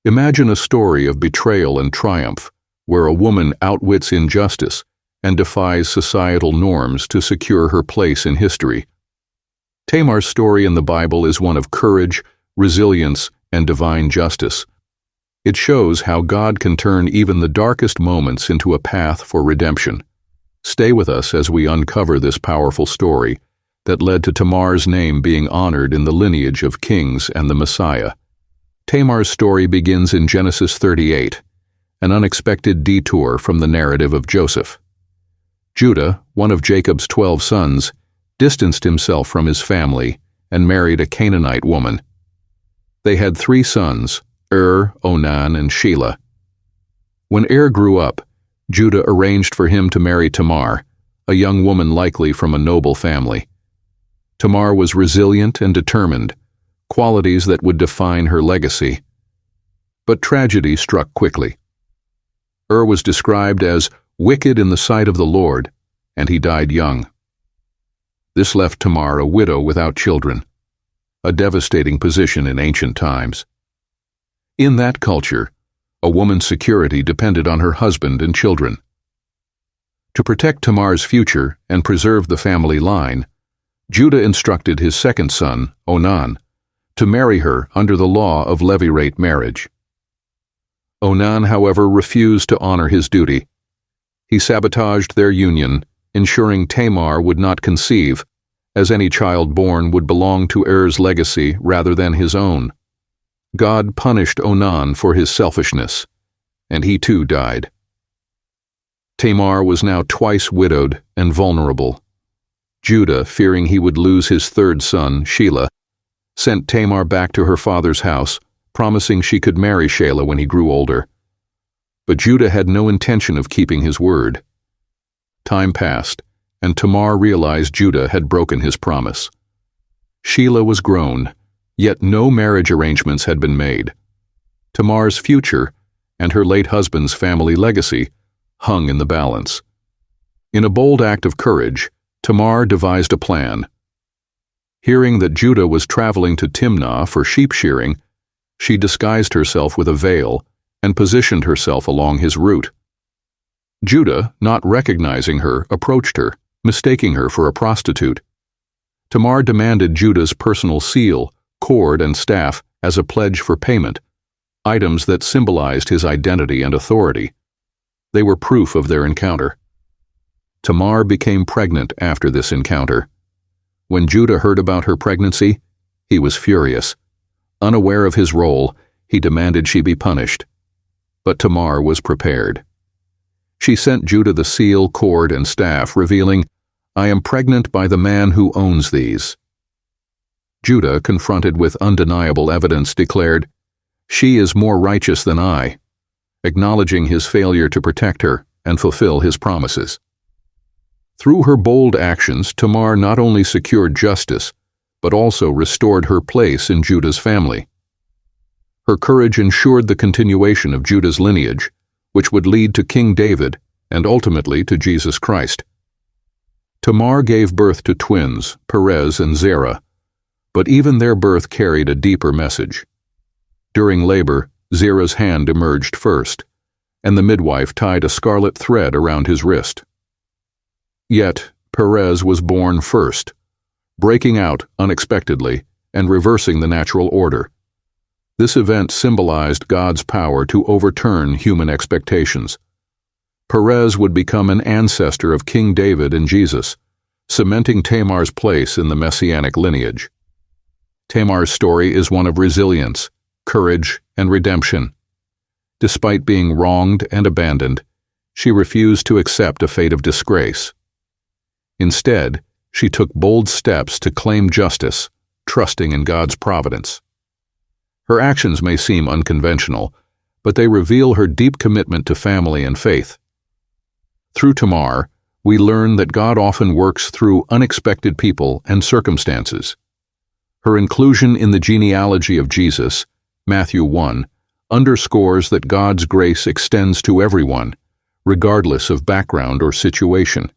Imagine a story of betrayal and triumph, where a woman outwits injustice and defies societal norms to secure her place in history. Tamar's story in the Bible is one of courage, resilience, and divine justice. It shows how God can turn even the darkest moments into a path for redemption. Stay with us as we uncover this powerful story that led to Tamar's name being honored in the lineage of kings and the Messiah. Tamar's story begins in Genesis 38, an unexpected detour from the narrative of Joseph. Judah, one of Jacob's 12 sons, distanced himself from his family and married a Canaanite woman. They had 3 sons, Onan, and Shelah. When grew up, Judah arranged for him to marry Tamar, a young woman likely from a noble family. Tamar was resilient and determined, qualities that would define her legacy. But tragedy struck quickly. Was described as wicked in the sight of the Lord, and he died young. This left Tamar a widow without children, a devastating position in ancient times. In that culture, a woman's security depended on her husband and children. To protect Tamar's future and preserve the family line, Judah instructed his second son, Onan, to marry her under the law of levirate marriage. Onan, however, refused to honor his duty. He sabotaged their union, ensuring Tamar would not conceive, as any child born would belong to Er's legacy rather than his own. God punished Onan for his selfishness, and he too died. Tamar was now twice widowed and vulnerable. Judah, fearing he would lose his third son, Shelah, sent Tamar back to her father's house, promising she could marry Shelah when he grew older. But Judah had no intention of keeping his word. Time passed, and Tamar realized Judah had broken his promise. Shelah was grown, yet no marriage arrangements had been made. Tamar's future, and her late husband's family legacy, hung in the balance. In a bold act of courage, Tamar devised a plan. Hearing that Judah was traveling to Timnah for sheep shearing, she disguised herself with a veil and positioned herself along his route. Judah, not recognizing her, approached her, mistaking her for a prostitute. Tamar demanded Judah's personal seal, cord, and staff as a pledge for payment, items that symbolized his identity and authority. They were proof of their encounter. Tamar became pregnant after this encounter. When Judah heard about her pregnancy, he was furious. Unaware of his role, he demanded she be punished. But Tamar was prepared. She sent Judah the seal, cord, and staff, revealing, "I am pregnant by the man who owns these." Judah, confronted with undeniable evidence, declared, "She is more righteous than I," acknowledging his failure to protect her and fulfill his promises. Through her bold actions, Tamar not only secured justice, but also restored her place in Judah's family. Her courage ensured the continuation of Judah's lineage, which would lead to King David and ultimately to Jesus Christ. Tamar gave birth to twins, Perez and Zerah, but even their birth carried a deeper message. During labor, Zerah's hand emerged first, and the midwife tied a scarlet thread around his wrist. Yet, Perez was born first, breaking out unexpectedly and reversing the natural order. This event symbolized God's power to overturn human expectations. Perez would become an ancestor of King David and Jesus, cementing Tamar's place in the messianic lineage. Tamar's story is one of resilience, courage, and redemption. Despite being wronged and abandoned, she refused to accept a fate of disgrace. Instead, she took bold steps to claim justice, trusting in God's providence. Her actions may seem unconventional, but they reveal her deep commitment to family and faith. Through Tamar, we learn that God often works through unexpected people and circumstances. Her inclusion in the genealogy of Jesus, Matthew 1, underscores that God's grace extends to everyone, regardless of background or situation.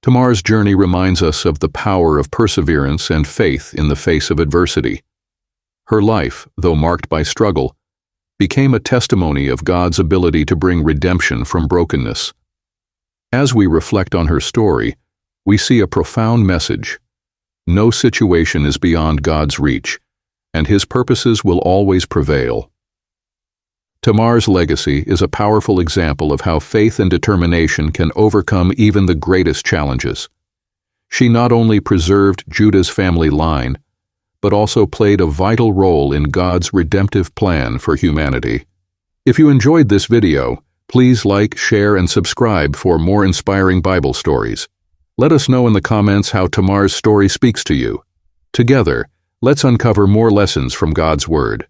Tamar's journey reminds us of the power of perseverance and faith in the face of adversity. Her life, though marked by struggle, became a testimony of God's ability to bring redemption from brokenness. As we reflect on her story, we see a profound message. No situation is beyond God's reach, and His purposes will always prevail. Tamar's legacy is a powerful example of how faith and determination can overcome even the greatest challenges. She not only preserved Judah's family line, but also played a vital role in God's redemptive plan for humanity. If you enjoyed this video, please like, share, and subscribe for more inspiring Bible stories. Let us know in the comments how Tamar's story speaks to you. Together, let's uncover more lessons from God's Word.